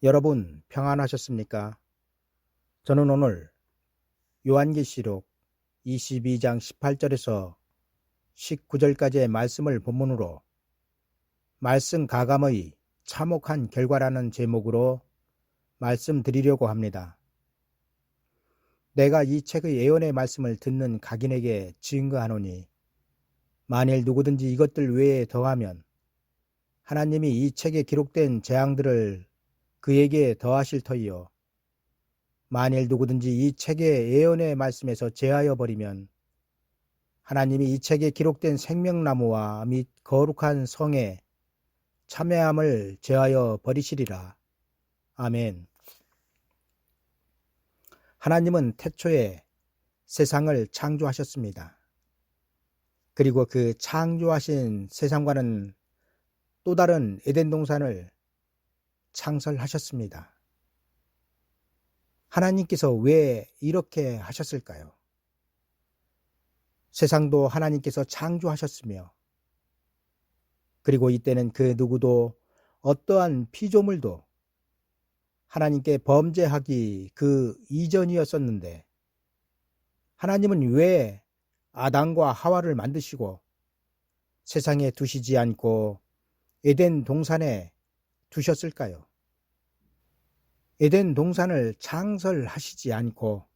여러분 평안하셨습니까? 저는 오늘 요한계시록 22장 18절에서 19절까지의 말씀을 본문으로 말씀 가감의 참혹한 결과라는 제목으로 말씀드리려고 합니다. 내가 이 책의 예언의 말씀을 듣는 각인에게 증거하노니 만일 누구든지 이것들 외에 더하면 하나님이 이 책에 기록된 재앙들을 그에게 더하실 터이요 만일 누구든지 이 책의 예언의 말씀에서 제하여 버리면 하나님이 이 책에 기록된 생명나무와 및 거룩한 성에 참회함을 제하여 버리시리라. 아멘. 하나님은 태초에 세상을 창조하셨습니다. 그리고 그 창조하신 세상과는 또 다른 에덴 동산을 창설하셨습니다. 하나님께서 왜 이렇게 하셨을까요? 세상도 하나님께서 창조하셨으며 그리고 이때는 그 누구도 어떠한 피조물도 하나님께 범죄하기 그 이전이었었는데 하나님은 왜 아담과 하와를 만드시고 세상에 두시지 않고 에덴 동산에 두셨을까요? 에덴 동산을 창설하시지 않고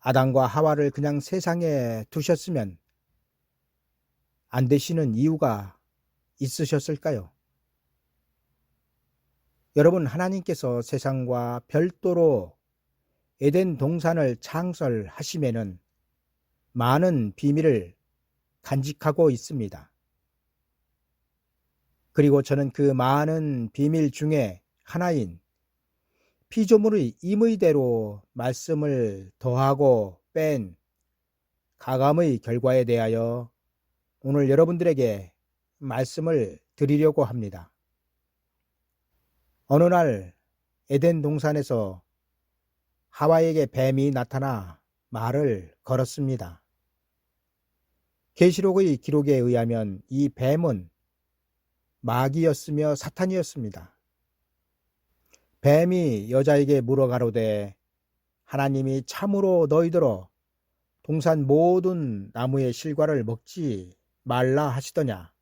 아담과 하와를 그냥 세상에 두셨으면 안 되시는 이유가 있으셨을까요? 여러분, 하나님께서 세상과 별도로 에덴 동산을 창설하심에는 많은 비밀을 간직하고 있습니다. 그리고 저는 그 많은 비밀 중에 하나인 피조물의 임의대로 말씀을 더하고 뺀 가감의 결과에 대하여 오늘 여러분들에게 말씀을 드리려고 합니다. 어느 날 에덴 동산에서 하와에게 뱀이 나타나 말을 걸었습니다. 계시록의 기록에 의하면 이 뱀은 마귀였으며 사탄이었습니다. 뱀이 여자에게 물어 가로되 하나님이 참으로 너희들어 동산 모든 나무의 실과를 먹지 말라 하시더냐.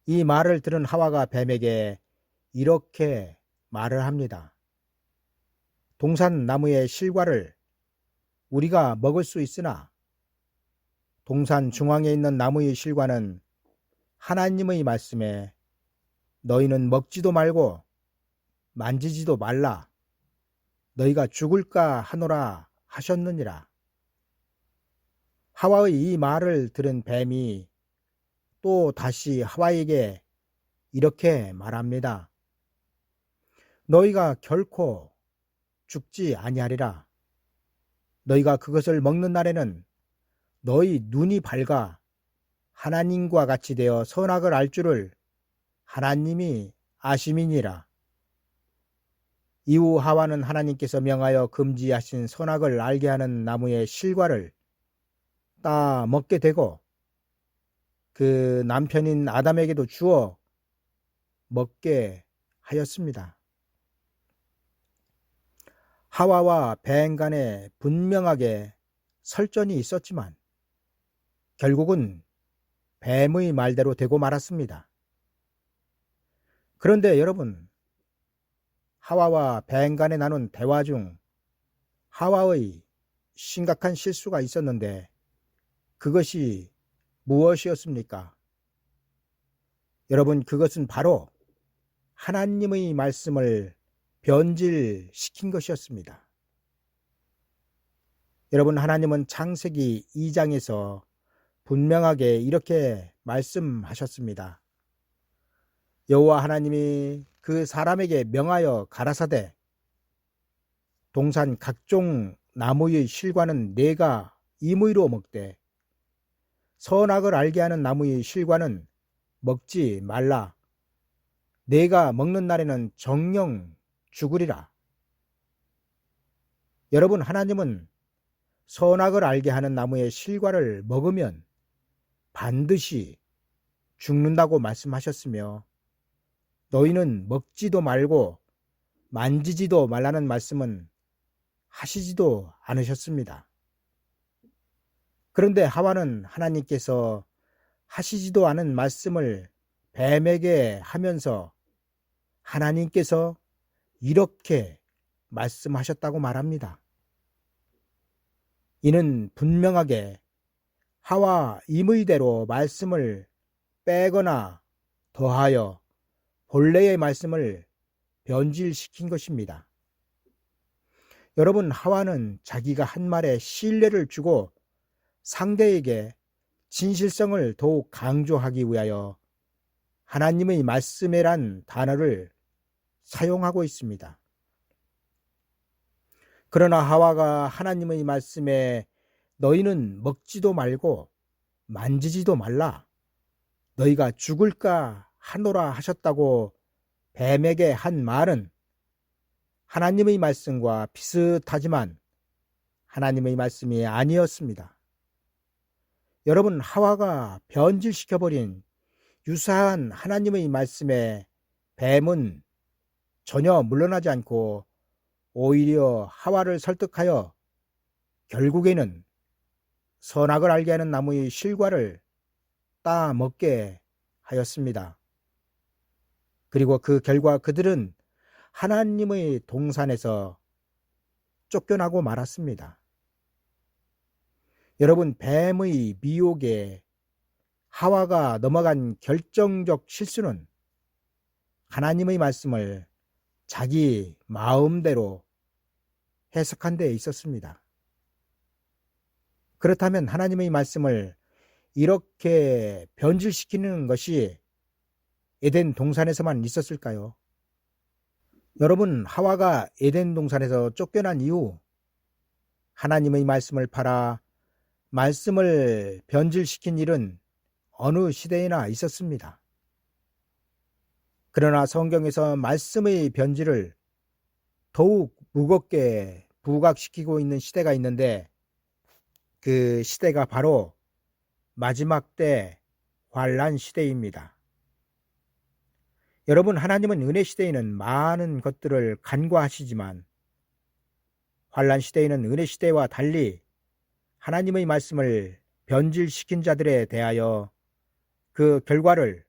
이 말을 들은 하와가 뱀에게 이렇게 말을 합니다. 동산 나무의 실과를 우리가 먹을 수 있으나 동산 중앙에 있는 나무의 실과는 하나님의 말씀에 너희는 먹지도 말고 만지지도 말라. 너희가 죽을까 하노라 하셨느니라. 하와의 이 말을 들은 뱀이 또 다시 하와에게 이렇게 말합니다. 너희가 결코 죽지 아니하리라. 너희가 그것을 먹는 날에는 너희 눈이 밝아 하나님과 같이 되어 선악을 알 줄을 하나님이 아심이니라. 이후 하와는 하나님께서 명하여 금지하신 선악을 알게 하는 나무의 실과를 따 먹게 되고 그 남편인 아담에게도 주어 먹게 하였습니다. 하와와 뱀 간에 분명하게 설전이 있었지만 결국은 뱀의 말대로 되고 말았습니다. 그런데 여러분, 하와와 뱀 간에 나눈 대화 중 하와의 심각한 실수가 있었는데 그것이 무엇이었습니까? 여러분, 그것은 바로 하나님의 말씀을 변질시킨 것이었습니다. 여러분, 하나님은 창세기 2장에서 분명하게 이렇게 말씀하셨습니다. 여호와 하나님이 그 사람에게 명하여 가라사대 동산 각종 나무의 실과는 내가 임의로 먹되 선악을 알게 하는 나무의 실과는 먹지 말라. 내가 먹는 날에는 정녕 죽으리라. 여러분, 하나님은 선악을 알게 하는 나무의 실과를 먹으면 반드시 죽는다고 말씀하셨으며 너희는 먹지도 말고 만지지도 말라는 말씀은 하시지도 않으셨습니다. 그런데 하와는 하나님께서 하시지도 않은 말씀을 뱀에게 하면서 하나님께서 이렇게 말씀하셨다고 말합니다. 이는 분명하게 하와 임의대로 말씀을 빼거나 더하여 본래의 말씀을 변질시킨 것입니다. 여러분, 하와는 자기가 한 말에 신뢰를 주고 상대에게 진실성을 더욱 강조하기 위하여 하나님의 말씀이란 단어를 사용하고 있습니다. 그러나 하와가 하나님의 말씀에 너희는 먹지도 말고 만지지도 말라, 너희가 죽을까 하노라 하셨다고 뱀에게 한 말은 하나님의 말씀과 비슷하지만 하나님의 말씀이 아니었습니다. 여러분, 하와가 변질시켜버린 유사한 하나님의 말씀에 뱀은 전혀 물러나지 않고 오히려 하와를 설득하여 결국에는 선악을 알게 하는 나무의 실과를 따 먹게 하였습니다. 그리고 그 결과 그들은 하나님의 동산에서 쫓겨나고 말았습니다. 여러분, 뱀의 미혹에 하와가 넘어간 결정적 실수는 하나님의 말씀을 자기 마음대로 해석한 데 있었습니다. 그렇다면 하나님의 말씀을 이렇게 변질시키는 것이 에덴 동산에서만 있었을까요? 여러분, 하와가 에덴 동산에서 쫓겨난 이후 하나님의 말씀을 팔아 말씀을 변질시킨 일은 어느 시대에나 있었습니다. 그러나 성경에서 말씀의 변질을 더욱 무겁게 부각시키고 있는 시대가 있는데 그 시대가 바로 마지막 때 환난 시대입니다. 여러분, 하나님은 은혜 시대에는 많은 것들을 간과하시지만 환난 시대에는 은혜 시대와 달리 하나님의 말씀을 변질시킨 자들에 대하여 그 결과를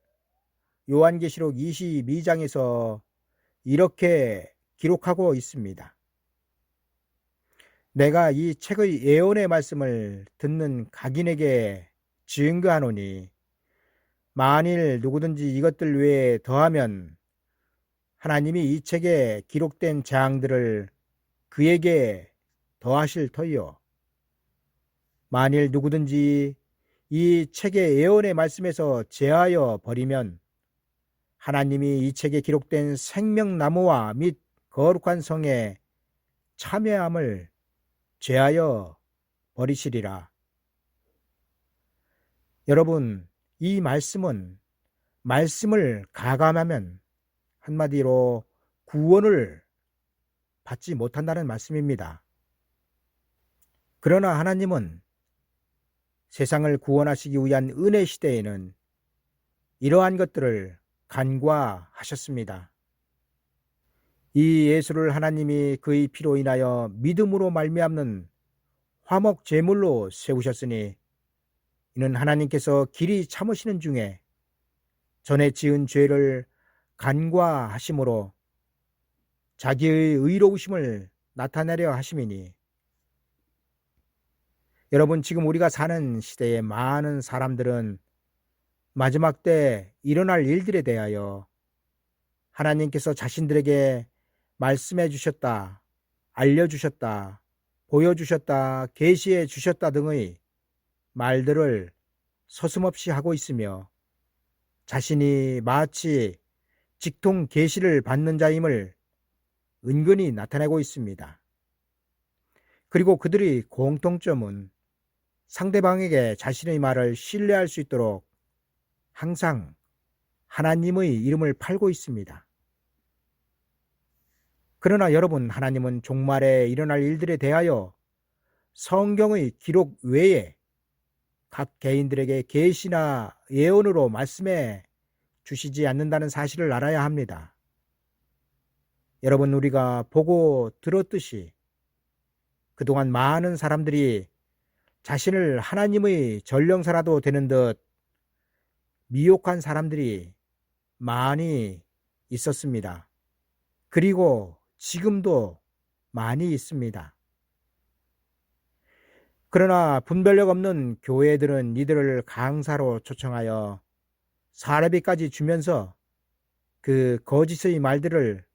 요한계시록 22장에서 이렇게 기록하고 있습니다. 내가 이 책의 예언의 말씀을 듣는 각인에게 증거하노니 만일 누구든지 이것들 외에 더하면 하나님이 이 책에 기록된 재앙들을 그에게 더하실 터이요, 만일 누구든지 이 책의 예언의 말씀에서 제하여 버리면 하나님이 이 책에 기록된 생명나무와 및 거룩한 성에 참여함을 제하여 버리시리라. 여러분, 이 말씀은 말씀을 가감하면 한마디로 구원을 받지 못한다는 말씀입니다. 그러나 하나님은 세상을 구원하시기 위한 은혜 시대에는 이러한 것들을 간과하셨습니다. 이 예수를 하나님이 그의 피로 인하여 믿음으로 말미암는 화목 제물로 세우셨으니 이는 하나님께서 길이 참으시는 중에 전에 지은 죄를 간과하심으로 자기의 의로우심을 나타내려 하심이니, 여러분, 지금 우리가 사는 시대의 많은 사람들은 마지막 때 일어날 일들에 대하여 하나님께서 자신들에게 말씀해 주셨다, 알려주셨다, 보여주셨다, 계시해 주셨다 등의 말들을 서슴없이 하고 있으며 자신이 마치 직통 계시를 받는 자임을 은근히 나타내고 있습니다. 그리고 그들의 공통점은 상대방에게 자신의 말을 신뢰할 수 있도록 항상 하나님의 이름을 팔고 있습니다. 그러나 여러분, 하나님은 종말에 일어날 일들에 대하여 성경의 기록 외에 각 개인들에게 계시나 예언으로 말씀해 주시지 않는다는 사실을 알아야 합니다. 여러분, 우리가 보고 들었듯이 그동안 많은 사람들이 자신을 하나님의 전령사라도 되는 듯 미혹한 사람들이 많이 있었습니다. 그리고 지금도 많이 있습니다. 그러나 분별력 없는 교회들은 이들을 강사로 초청하여 사례비까지 주면서 그 거짓의 말들을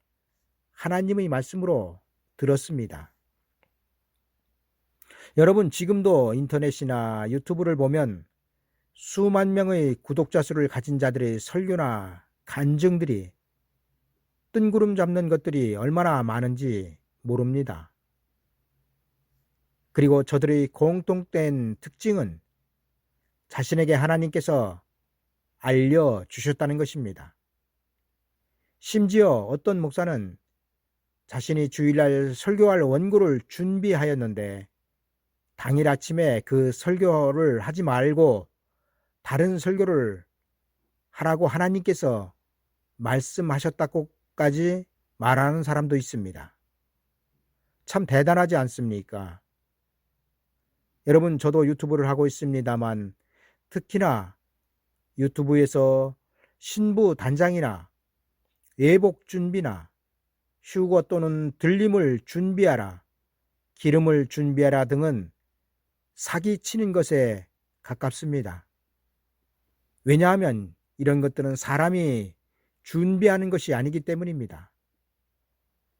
하나님의 말씀으로 들었습니다. 여러분, 지금도 인터넷이나 유튜브를 보면 수만 명의 구독자 수를 가진 자들의 설교나 간증들이 뜬구름 잡는 것들이 얼마나 많은지 모릅니다. 그리고 저들의 공통된 특징은 자신에게 하나님께서 알려주셨다는 것입니다. 심지어 어떤 목사는 자신이 주일날 설교할 원고를 준비하였는데 당일 아침에 그 설교를 하지 말고 다른 설교를 하라고 하나님께서 말씀하셨다고까지 말하는 사람도 있습니다. 참 대단하지 않습니까? 여러분, 저도 유튜브를 하고 있습니다만 특히나 유튜브에서 신부 단장이나 예복 준비나 휴거 또는 들림을 준비하라, 기름을 준비하라 등은 사기치는 것에 가깝습니다. 왜냐하면 이런 것들은 사람이 준비하는 것이 아니기 때문입니다.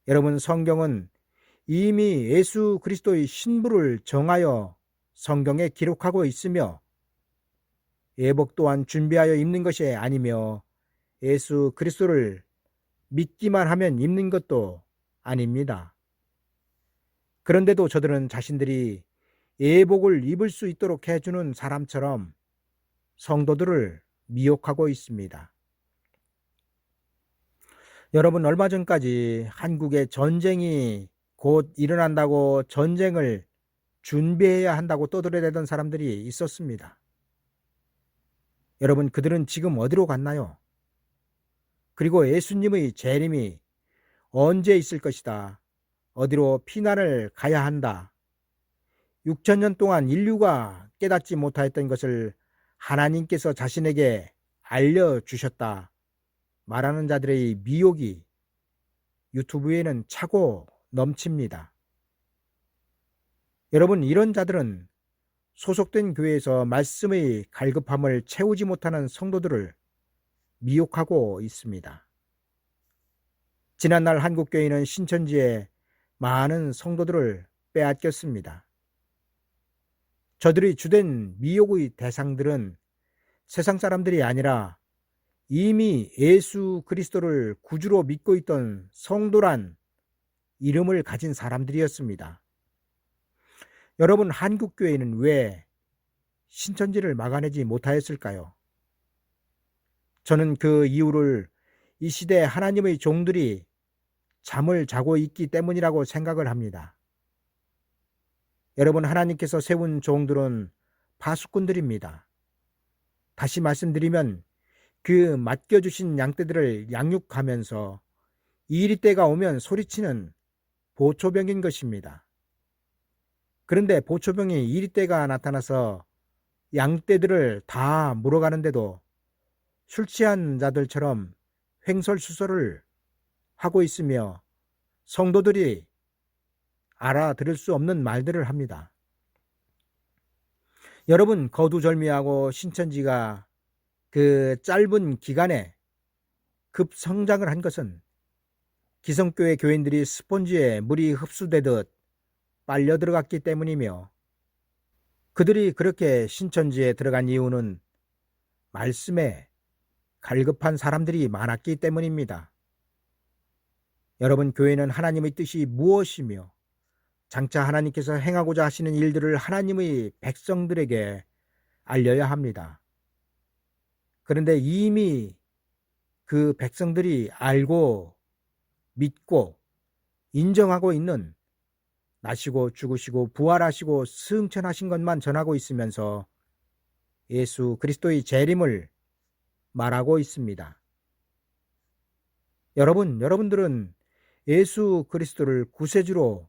여러분, 성경은 이미 예수 그리스도의 신부를 정하여 성경에 기록하고 있으며 예복 또한 준비하여 입는 것이 아니며 예수 그리스도를 믿기만 하면 입는 것도 아닙니다. 그런데도 저들은 자신들이 예복을 입을 수 있도록 해주는 사람처럼 성도들을 미혹하고 있습니다. 여러분, 얼마 전까지 한국에 전쟁이 곧 일어난다고 전쟁을 준비해야 한다고 떠들어대던 사람들이 있었습니다. 여러분, 그들은 지금 어디로 갔나요? 그리고 예수님의 재림이 언제 있을 것이다. 어디로 피난을 가야 한다. 6,000년 동안 인류가 깨닫지 못하였던 것을 하나님께서 자신에게 알려주셨다 말하는 자들의 미혹이 유튜브에는 차고 넘칩니다. 여러분, 이런 자들은 소속된 교회에서 말씀의 갈급함을 채우지 못하는 성도들을 미혹하고 있습니다. 지난날 한국교회는 신천지에 많은 성도들을 빼앗겼습니다. 저들의 주된 미혹의 대상들은 세상 사람들이 아니라 이미 예수 그리스도를 구주로 믿고 있던 성도란 이름을 가진 사람들이었습니다. 여러분, 한국교회는 왜 신천지를 막아내지 못하였을까요? 저는 그 이유를 이 시대 하나님의 종들이 잠을 자고 있기 때문이라고 생각을 합니다. 여러분, 하나님께서 세운 종들은 파수꾼들입니다. 다시 말씀드리면 그 맡겨주신 양떼들을 양육하면서 이리때가 오면 소리치는 보초병인 것입니다. 그런데 보초병이 이리때가 나타나서 양떼들을 다 물어가는데도 술 취한 자들처럼 횡설수설을 하고 있으며 성도들이 알아들을 수 없는 말들을 합니다. 여러분, 거두절미하고 신천지가 그 짧은 기간에 급성장을 한 것은 기성교회 교인들이 스폰지에 물이 흡수되듯 빨려 들어갔기 때문이며 그들이 그렇게 신천지에 들어간 이유는 말씀에 갈급한 사람들이 많았기 때문입니다. 여러분, 교회는 하나님의 뜻이 무엇이며 장차 하나님께서 행하고자 하시는 일들을 하나님의 백성들에게 알려야 합니다. 그런데 이미 그 백성들이 알고 믿고 인정하고 있는 나시고 죽으시고 부활하시고 승천하신 것만 전하고 있으면서 예수 그리스도의 재림을 말하고 있습니다. 여러분들은 예수 그리스도를 구세주로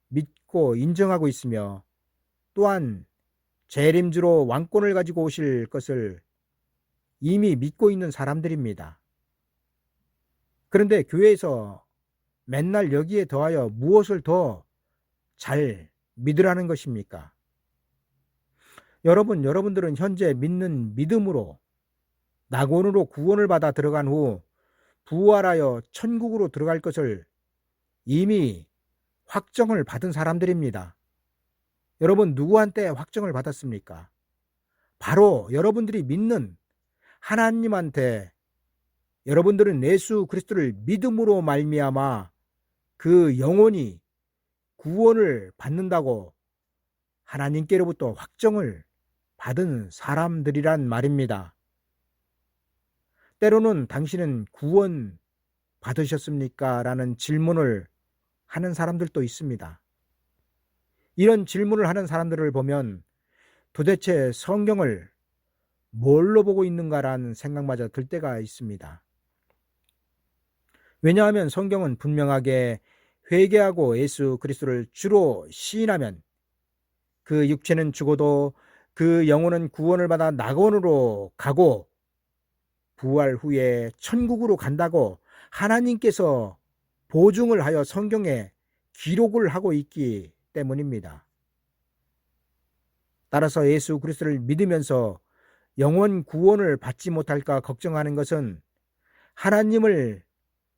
믿고 인정하고 있으며 또한 재림주로 왕권을 가지고 오실 것을 이미 믿고 있는 사람들입니다. 그런데 교회에서 맨날 여기에 더하여 무엇을 더 잘 믿으라는 것입니까? 여러분들은 현재 믿는 믿음으로 낙원으로 구원을 받아 들어간 후 부활하여 천국으로 들어갈 것을 이미 확정을 받은 사람들입니다. 여러분 누구한테 확정을 받았습니까? 바로 여러분들이 믿는 하나님한테. 여러분들은 예수 그리스도를 믿음으로 말미암아 그 영혼이 구원을 받는다고 하나님께로부터 확정을 받은 사람들이란 말입니다. 때로는 당신은 구원 받으셨습니까? 라는 질문을 하는 사람들도 있습니다. 이런 질문을 하는 사람들을 보면 도대체 성경을 뭘로 보고 있는가라는 생각마저 들 때가 있습니다. 왜냐하면 성경은 분명하게 회개하고 예수 그리스도를 주로 시인하면 그 육체는 죽어도 그 영혼은 구원을 받아 낙원으로 가고 부활 후에 천국으로 간다고 하나님께서 보증을 하여 성경에 기록을 하고 있기 때문입니다. 따라서 예수 그리스도를 믿으면서 영원 구원을 받지 못할까 걱정하는 것은 하나님을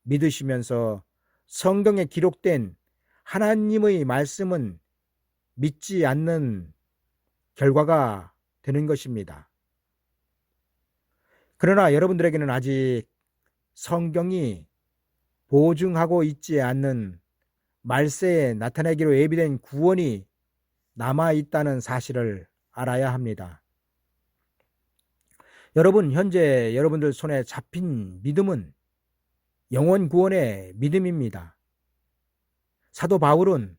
믿으시면서 성경에 기록된 하나님의 말씀은 믿지 않는 결과가 되는 것입니다. 그러나 여러분들에게는 아직 성경이 보증하고 있지 않는 말세에 나타내기로 예비된 구원이 남아있다는 사실을 알아야 합니다. 여러분, 현재 여러분들 손에 잡힌 믿음은 영원 구원의 믿음입니다. 사도 바울은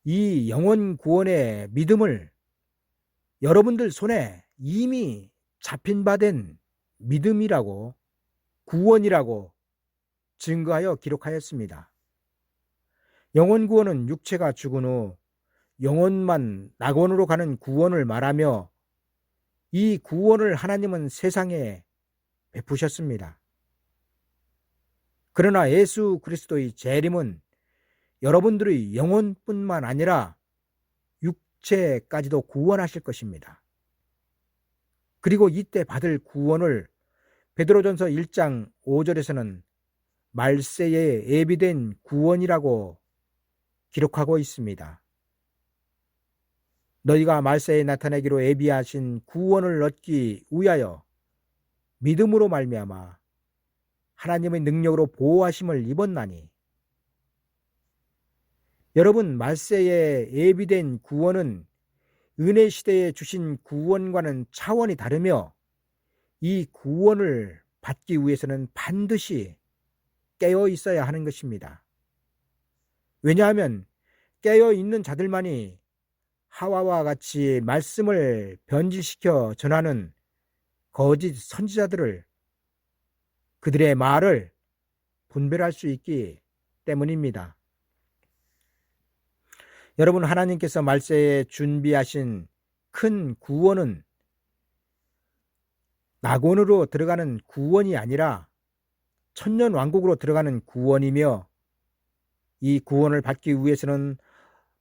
이 영원 구원의 믿음을 여러분들 손에 이미 잡힌 바 된 믿음이라고, 구원이라고 증거하여 기록하였습니다. 영원 구원은 육체가 죽은 후 영혼만 낙원으로 가는 구원을 말하며 이 구원을 하나님은 세상에 베푸셨습니다. 그러나 예수 그리스도의 재림은 여러분들의 영혼뿐만 아니라 육체까지도 구원하실 것입니다. 그리고 이때 받을 구원을 베드로전서 1장 5절에서는 말세에 예비된 구원이라고 기록하고 있습니다. 너희가 말세에 나타내기로 예비하신 구원을 얻기 위하여 믿음으로 말미암아 하나님의 능력으로 보호하심을 입었나니. 여러분, 말세에 예비된 구원은 은혜 시대에 주신 구원과는 차원이 다르며 이 구원을 받기 위해서는 반드시 깨어 있어야 하는 것입니다. 왜냐하면 깨어 있는 자들만이 하와와 같이 말씀을 변질시켜 전하는 거짓 선지자들을, 그들의 말을 분별할 수 있기 때문입니다. 여러분, 하나님께서 말세에 준비하신 큰 구원은 낙원으로 들어가는 구원이 아니라 천년왕국으로 들어가는 구원이며, 이 구원을 받기 위해서는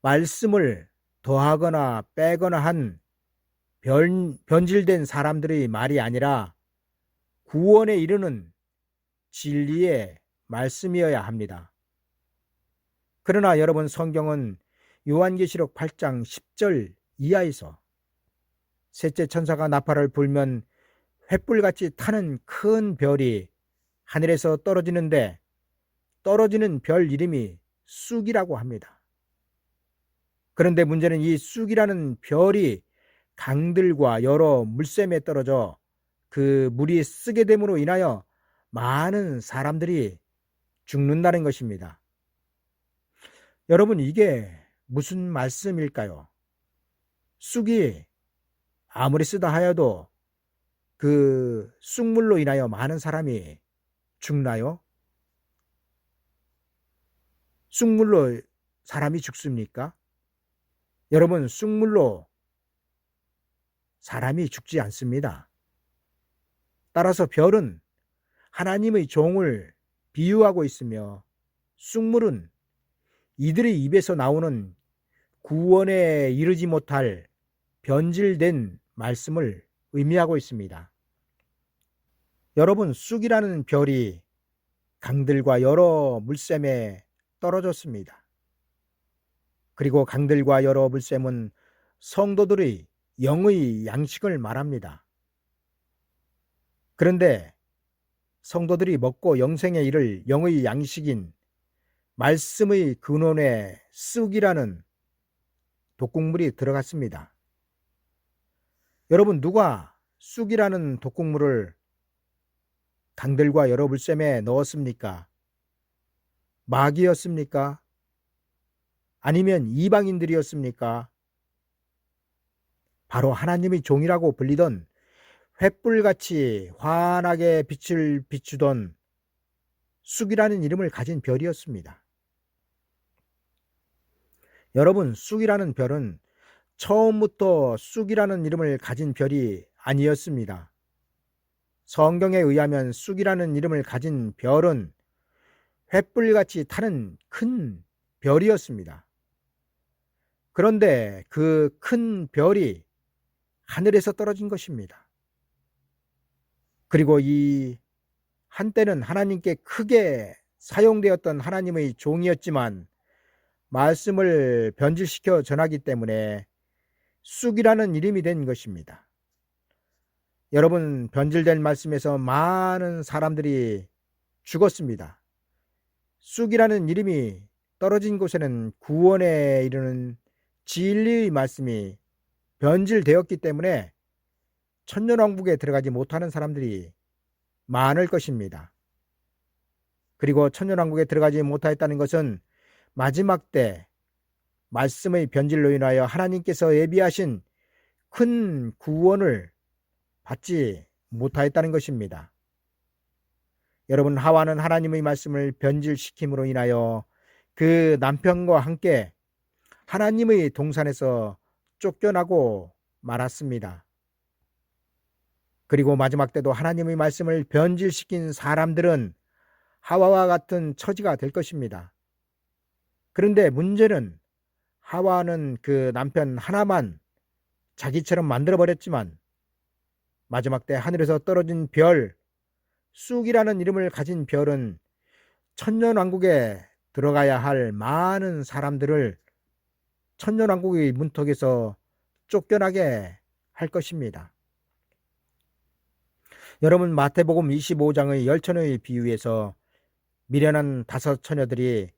말씀을 더하거나 빼거나 한 변질된 사람들의 말이 아니라 구원에 이르는 진리의 말씀이어야 합니다. 그러나 여러분, 성경은 요한계시록 8장 10절 이하에서 셋째 천사가 나팔을 불면 횃불같이 타는 큰 별이 하늘에서 떨어지는데 떨어지는 별 이름이 쑥이라고 합니다. 그런데 문제는 이 쑥이라는 별이 강들과 여러 물샘에 떨어져 그 물이 쓰게 됨으로 인하여 많은 사람들이 죽는다는 것입니다. 여러분, 이게 무슨 말씀일까요? 쑥이 아무리 쓰다 하여도 그 쑥물로 인하여 많은 사람이 죽나요? 쑥물로 사람이 죽습니까? 여러분, 쑥물로 사람이 죽지 않습니다. 따라서 별은 하나님의 종을 비유하고 있으며 쑥물은 이들의 입에서 나오는 구원에 이르지 못할 변질된 말씀을 의미하고 있습니다. 여러분, 쑥이라는 별이 강들과 여러 물샘에 떨어졌습니다. 그리고 강들과 여러 물샘은 성도들의 영의 양식을 말합니다. 그런데 성도들이 먹고 영생에 이를 영의 양식인 말씀의 근원에 쑥이라는 독국물이 들어갔습니다. 여러분, 누가 쑥이라는 독국물을 강들과 여러 물샘에 넣었습니까? 마귀였습니까? 아니면 이방인들이었습니까? 바로 하나님의 종이라고 불리던 횃불같이 환하게 빛을 비추던 쑥이라는 이름을 가진 별이었습니다. 여러분, 쑥이라는 별은 처음부터 쑥이라는 이름을 가진 별이 아니었습니다. 성경에 의하면 쑥이라는 이름을 가진 별은 횃불같이 타는 큰 별이었습니다. 그런데 그 큰 별이 하늘에서 떨어진 것입니다. 그리고 이 한때는 하나님께 크게 사용되었던 하나님의 종이었지만 말씀을 변질시켜 전하기 때문에 쑥이라는 이름이 된 것입니다. 여러분, 변질된 말씀에서 많은 사람들이 죽었습니다. 쑥이라는 이름이 떨어진 곳에는 구원에 이르는 진리의 말씀이 변질되었기 때문에 천년왕국에 들어가지 못하는 사람들이 많을 것입니다. 그리고 천년왕국에 들어가지 못하였다는 것은 마지막 때 말씀의 변질로 인하여 하나님께서 예비하신 큰 구원을 받지 못하였다는 것입니다. 여러분, 하와는 하나님의 말씀을 변질시킴으로 인하여 그 남편과 함께 하나님의 동산에서 쫓겨나고 말았습니다. 그리고 마지막 때도 하나님의 말씀을 변질시킨 사람들은 하와와 같은 처지가 될 것입니다. 그런데 문제는 하와는 그 남편 하나만 자기처럼 만들어버렸지만 마지막 때 하늘에서 떨어진 별, 쑥이라는 이름을 가진 별은 천년왕국에 들어가야 할 많은 사람들을 천년왕국의 문턱에서 쫓겨나게 할 것입니다. 여러분, 마태복음 25장의 열처녀의 비유에서 미련한 5 처녀들이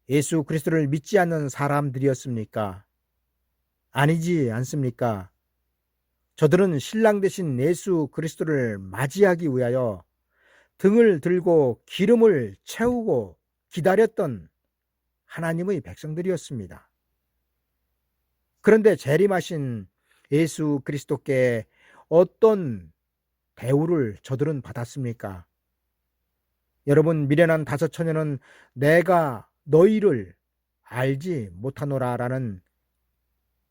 예수 그리스도를 믿지 않는 사람들이었습니까? 아니지 않습니까? 저들은 신랑 되신 예수 그리스도를 맞이하기 위하여 등을 들고 기름을 채우고 기다렸던 하나님의 백성들이었습니다. 그런데 재림하신 예수 그리스도께 어떤 대우를 저들은 받았습니까? 여러분, 미련한 5 처녀는 내가 너희를 알지 못하노라 라는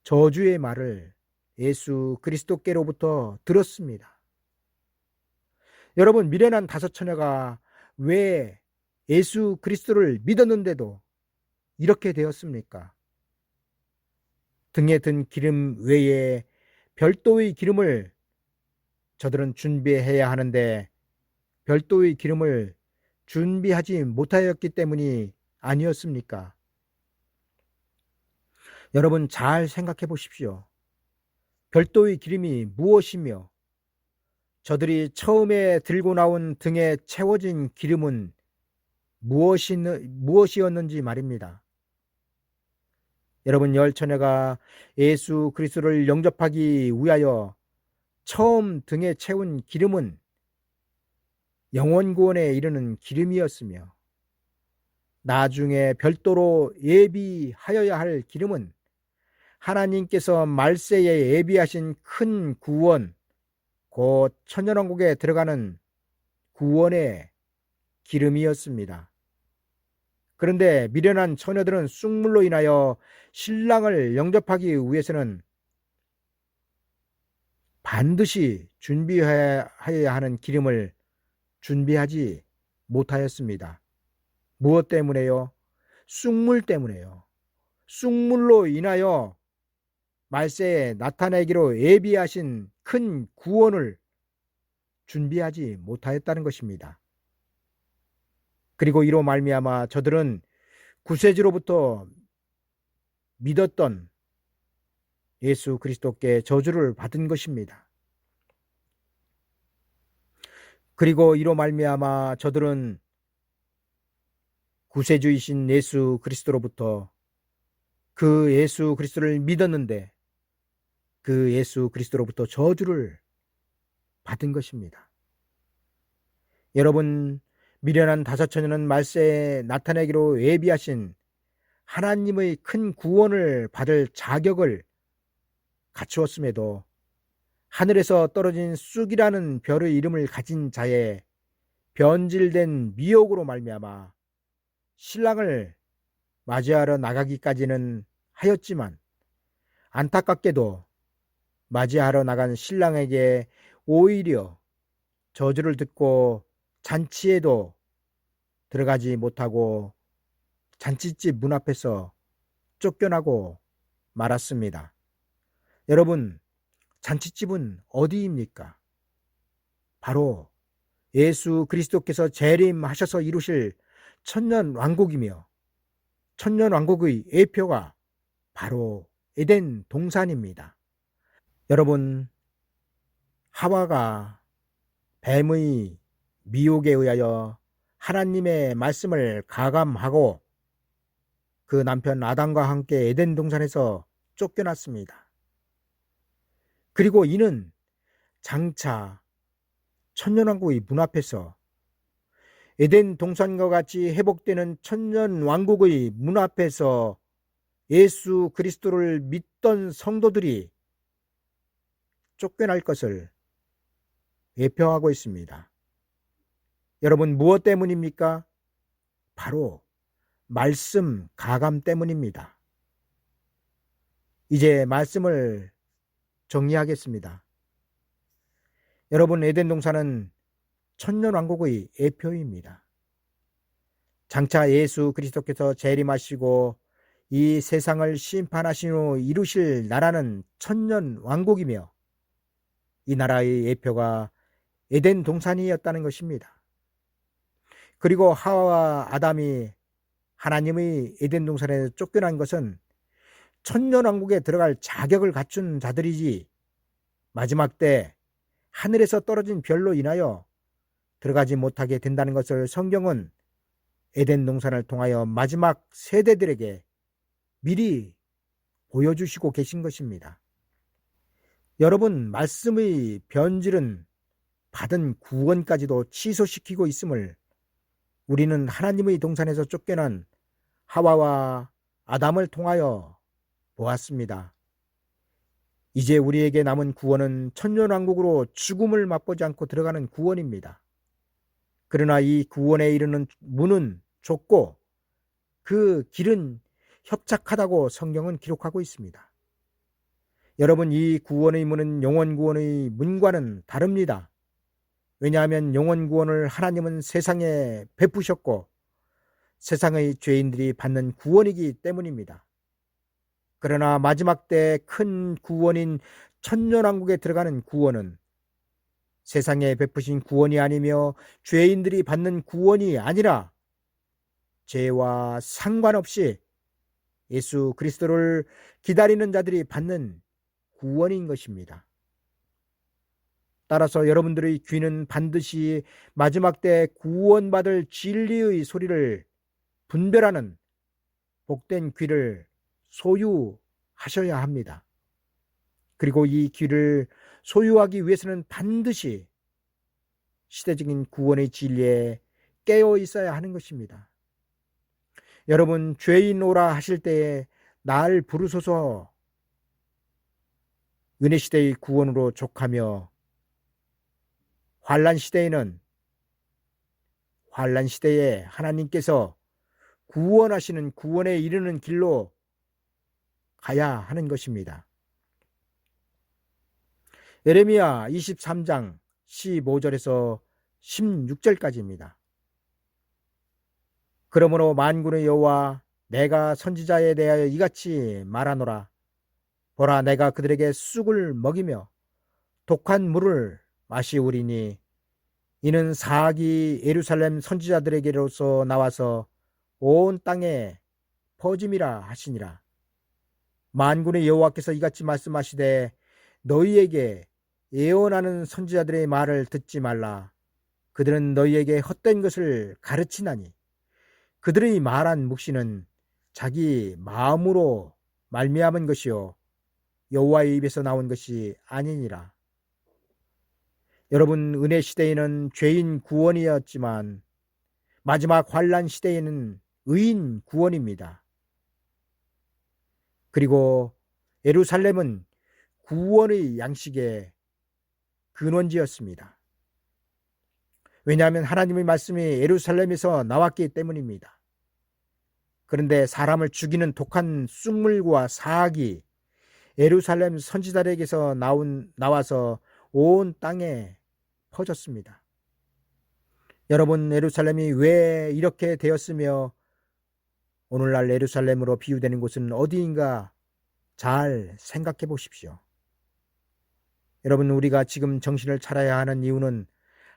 저주의 말을 예수 그리스도께로부터 들었습니다. 여러분, 미련한 5 처녀가 왜 예수 그리스도를 믿었는데도 이렇게 되었습니까? 등에 든 기름 외에 별도의 기름을 저들은 준비해야 하는데 별도의 기름을 준비하지 못하였기 때문이 아니었습니까? 여러분, 잘 생각해 보십시오. 별도의 기름이 무엇이며 저들이 처음에 들고 나온 등에 채워진 기름은 무엇이었는지 말입니다. 여러분, 10처녀가 예수 그리스도를 영접하기 위하여 처음 등에 채운 기름은 영원 구원에 이르는 기름이었으며 나중에 별도로 예비하여야 할 기름은 하나님께서 말세에 예비하신 큰 구원, 곧 천년왕국에 들어가는 구원의 기름이었습니다. 그런데 미련한 처녀들은 쑥물로 인하여 신랑을 영접하기 위해서는 반드시 준비해야 하는 기름을 준비하지 못하였습니다. 무엇 때문에요? 쑥물 때문에요. 쑥물로 인하여 말세에 나타내기로 예비하신 큰 구원을 준비하지 못하였다는 것입니다. 그리고 이로 말미암아 저들은 구세주로부터 믿었던 예수 그리스도께 저주를 받은 것입니다. 그리고 이로 말미암아 저들은 구세주이신 예수 그리스도로부터 그 예수 그리스도를 믿었는데 그 예수 그리스도로부터 저주를 받은 것입니다. 여러분, 미련한 다섯 처녀는 말세에 나타내기로 예비하신 하나님의 큰 구원을 받을 자격을 갖추었음에도 하늘에서 떨어진 쑥이라는 별의 이름을 가진 자의 변질된 미혹으로 말미암아 신랑을 맞이하러 나가기까지는 하였지만 안타깝게도 맞이하러 나간 신랑에게 오히려 저주를 듣고 잔치에도 들어가지 못하고 잔치집 문 앞에서 쫓겨나고 말았습니다. 여러분, 잔치집은 어디입니까? 바로 예수 그리스도께서 재림하셔서 이루실 천년왕국이며 천년왕국의 예표가 바로 에덴 동산입니다. 여러분, 하와가 뱀의 미혹에 의하여 하나님의 말씀을 가감하고 그 남편 아담과 함께 에덴 동산에서 쫓겨났습니다. 그리고 이는 장차 천년왕국의 문 앞에서 에덴 동산과 같이 회복되는 천년왕국의 문 앞에서 예수 그리스도를 믿던 성도들이 쫓겨날 것을 예표하고 있습니다. 여러분, 무엇 때문입니까? 바로 말씀 가감 때문입니다. 이제 말씀을 정리하겠습니다. 여러분, 에덴 동산은 천년왕국의 예표입니다. 장차 예수 그리스도께서 재림하시고 이 세상을 심판하신 후 이루실 나라는 천년왕국이며 이 나라의 예표가 에덴 동산이었다는 것입니다. 그리고 하와와 아담이 하나님의 에덴 동산에서 쫓겨난 것은 천년왕국에 들어갈 자격을 갖춘 자들이지 마지막 때 하늘에서 떨어진 별로 인하여 들어가지 못하게 된다는 것을 성경은 에덴 동산을 통하여 마지막 세대들에게 미리 보여주시고 계신 것입니다. 여러분, 말씀의 변질은 받은 구원까지도 취소시키고 있음을 우리는 하나님의 동산에서 쫓겨난 하와와 아담을 통하여 보았습니다. 이제 우리에게 남은 구원은 천년왕국으로 죽음을 맛보지 않고 들어가는 구원입니다. 그러나 이 구원에 이르는 문은 좁고 그 길은 협착하다고 성경은 기록하고 있습니다. 여러분, 이 구원의 문은 영원 구원의 문과는 다릅니다. 왜냐하면 영원 구원을 하나님은 세상에 베푸셨고 세상의 죄인들이 받는 구원이기 때문입니다. 그러나 마지막 때 큰 구원인 천년왕국에 들어가는 구원은 세상에 베푸신 구원이 아니며 죄인들이 받는 구원이 아니라 죄와 상관없이 예수 그리스도를 기다리는 자들이 받는 구원인 것입니다. 따라서 여러분들의 귀는 반드시 마지막 때 구원받을 진리의 소리를 분별하는 복된 귀를 소유하셔야 합니다. 그리고 이 귀를 소유하기 위해서는 반드시 시대적인 구원의 진리에 깨어 있어야 하는 것입니다. 여러분, 죄인 오라 하실 때에 날 부르소서 은혜 시대의 구원으로 족하며 환난 시대에는 환난 시대에 하나님께서 구원하시는 구원에 이르는 길로 가야 하는 것입니다. 예레미야 23장 15절에서 16절까지입니다. 그러므로 만군의 여호와 내가 선지자에 대하여 이같이 말하노라. 보라, 내가 그들에게 쑥을 먹이며 독한 물을 마시우리니 이는 사악이 예루살렘 선지자들에게로서 나와서 온 땅에 퍼짐이라 하시니라. 만군의 여호와께서 이같이 말씀하시되 너희에게 예언하는 선지자들의 말을 듣지 말라. 그들은 너희에게 헛된 것을 가르치나니 그들의 말한 묵시는 자기 마음으로 말미암은 것이요 여호와의 입에서 나온 것이 아니니라. 여러분, 은혜 시대에는 죄인 구원이었지만 마지막 환난 시대에는 의인 구원입니다. 그리고 예루살렘은 구원의 양식의 근원지였습니다. 왜냐하면 하나님의 말씀이 예루살렘에서 나왔기 때문입니다. 그런데 사람을 죽이는 독한 쑥물과 사악이 예루살렘 선지자들에게서 나와서 온 땅에 퍼졌습니다. 여러분, 예루살렘이 왜 이렇게 되었으며 오늘날 예루살렘으로 비유되는 곳은 어디인가 잘 생각해 보십시오. 여러분, 우리가 지금 정신을 차려야 하는 이유는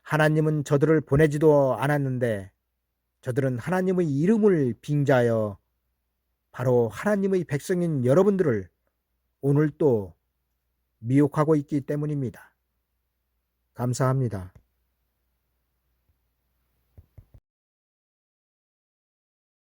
하나님은 저들을 보내지도 않았는데 저들은 하나님의 이름을 빙자하여 바로 하나님의 백성인 여러분들을 오늘 또 미혹하고 있기 때문입니다. 감사합니다.